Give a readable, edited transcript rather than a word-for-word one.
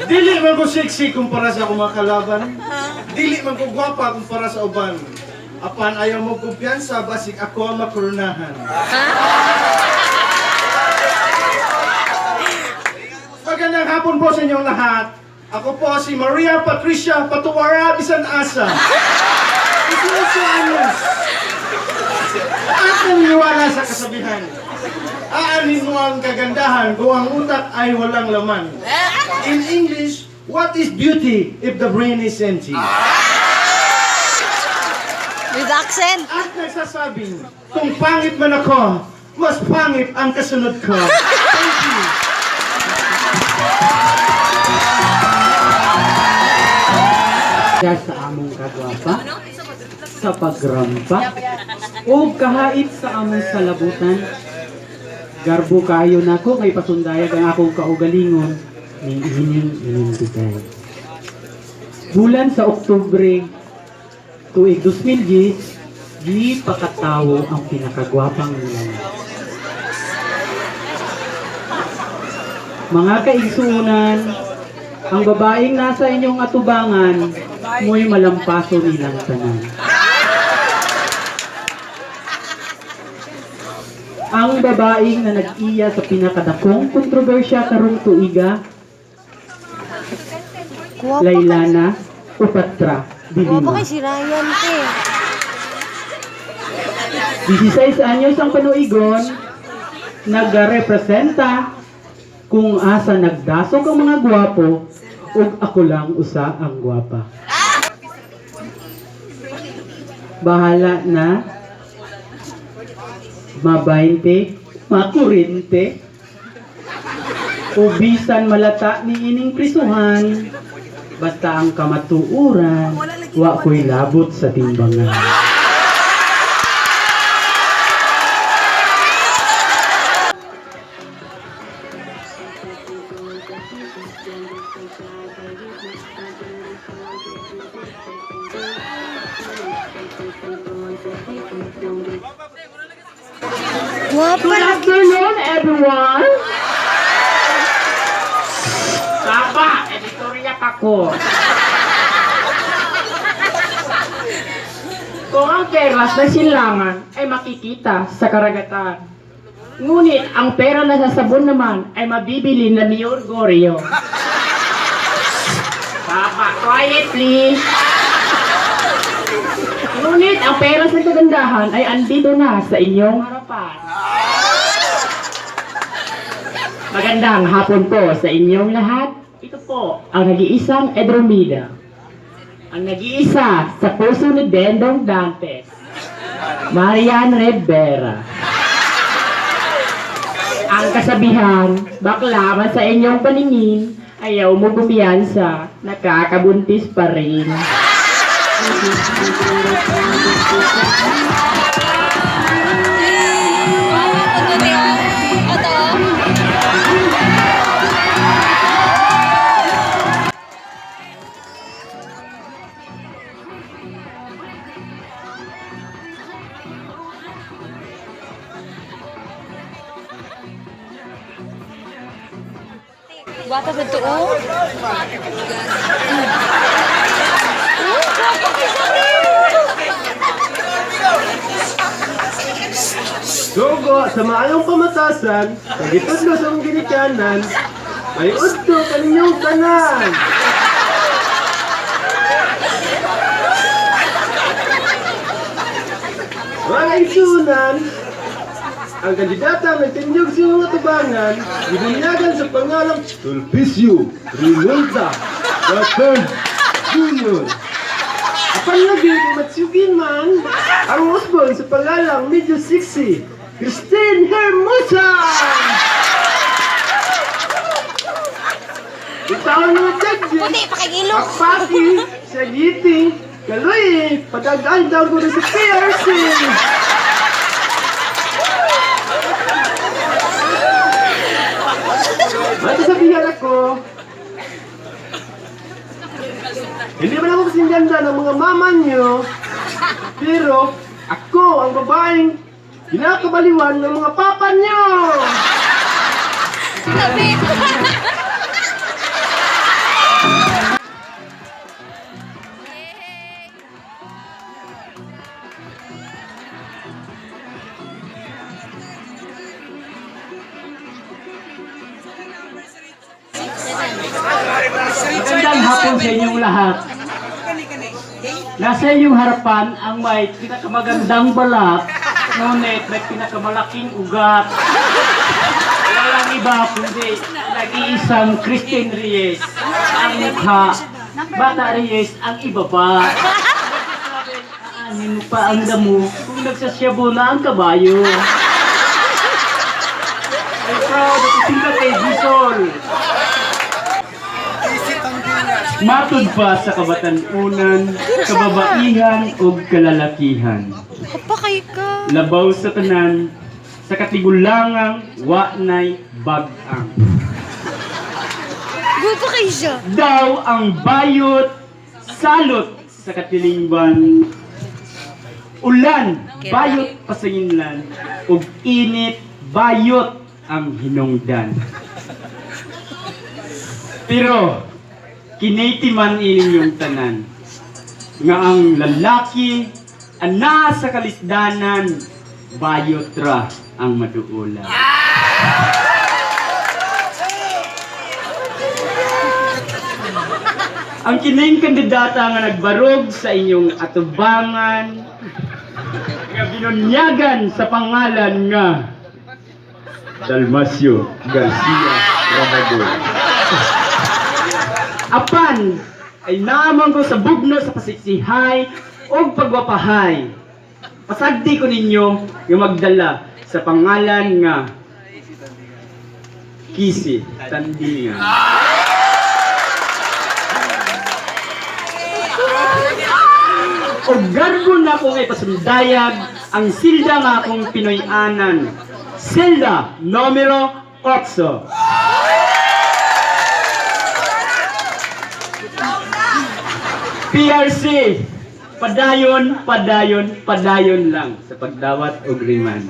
Dili man ko sexy kumpara sa akong mga kalaban. Dili man ko gwapa kumpara sa uban. Apan ayaw mo kumpiyansa basig ako ang makoronahan. Magandang hapon po sa inyong lahat. Ako po si Maria Patricia Patuwara Bisan Asa. 18 anyos. At naniniwala sa kasabihan. Aanin mo ang kagandahan kung ang utak ay walang laman. In English, what is beauty if the brain is empty? With accent? At nagsasabing, kung pangit man ako, mas pangit ang kasunod ko. Thank you. Sa among kagwapa, sa pagrampa, o kahait sa among salabutan, garbo kayo nako kay pasundayag ang akong kaugalingon, ning inindigay. Bulan sa Oktubre, tuig 2010, di pakatawo ang pinakagwapang nilang. Mga kaigsunan, ang babaeng nasa inyong atubangan, mo'y malampaso nilang tanan. Ang babaeng na nag-iya sa pinakadakong kontrobersya karong tuiga, Laylana Upatra Kuha pa Dilima. kay si Ryan, te. 16 anyos ang panuigon, nagrepresenta kung asa nagdasok ang mga gwapo, ug ako lang usa ang gwapa. Bahala na, mabainte, makurinte, ubisan malata ni ining prisuhan, basta ang kamatuuran, wa ko'y labot sa timbangan. Guwapa Good lagi. afternoon, everyone! Saba, editorial ako. Kung ang perlas na silangan ay makikita sa karagatan, ngunit ang pera na sa sabon naman ay mabibili na ni Orgoryo. Saba, quiet please! Ngunit ang pera sa kagandahan ay andito na sa inyong harapan. Magandang hapon po sa inyong lahat. Ito po ang nag-iisang Edromida. Ang nag-iisa sa puso ni Dendong Dantes. Marian Rivera. Ang kasabihan, baklaman sa inyong paningin, ayaw mo bumiyansa, nakakabuntis pa rin. Guwapa ba ito, oh? Dugo sa maayong pamatasan, nagitudlo sa mong ginikanan, ay udto kaninyong tanan. Mga isunan, ang kandidata ng tindyog sa mga tubangan, ibunyagan sa pangalang Tulpisyo Rinulta III Jr. Apan lagi kung matsugin man, ang husband sa pangalang medyo sexy, Christine Hermosa! Itaw mga judges, Puti, pakigilo. Akpati, sa giting, kaloy, patagaan daw ko na sa piercing! Matasabihan ako, hindi man ako kasing ganda ng mga mama nyo, pero ako ang babaeng kinakabaliwan ng mga papa nyo! Magandang hapon sa inyong lahat. Nasa inyong harapan ang may pinakamagandang balat, ngunit may pinakamalaking ugat. Walang iba kundi nag-iisang Christine Reyes ang mukha, Bata Reyes ang ibaba. Aanin mo pa ang damo kung nagsasyabo na ang kabayo. I'm proud of Isinga kay Gisol. Matud pa sa kabatanunan, kababaihan o kalalakihan. Kapakay ka. Labaw sa tanan, sa katigulangang wa-nay bag-ang. Gupa kayo siya. Daw ang bayot, salot sa katilingban. Ulan, bayot pasanginlan, ug init, bayot ang hinungdan. Pero, kinitiman inyong tanan, nga ang lalaki, ana sa kalisdanan, bayot ra ang maduula. Ang kining kandidata nga nagbarog sa inyong atubangan, nga binunyagan sa pangalan nga Dalmasio Garcia Rabador. Apan ay naamang ko sa bugno sa pasiksihay o pagwapahay. Pasagdi ko ninyo yung magdala sa pangalan nga Kisi Tandingan. O garbo na ko kay pasundayag ang silda nga akong Pinoy-anan. Silda numero 8. PRC, padayon, padayon, padayon lang sa pagdawat og riman.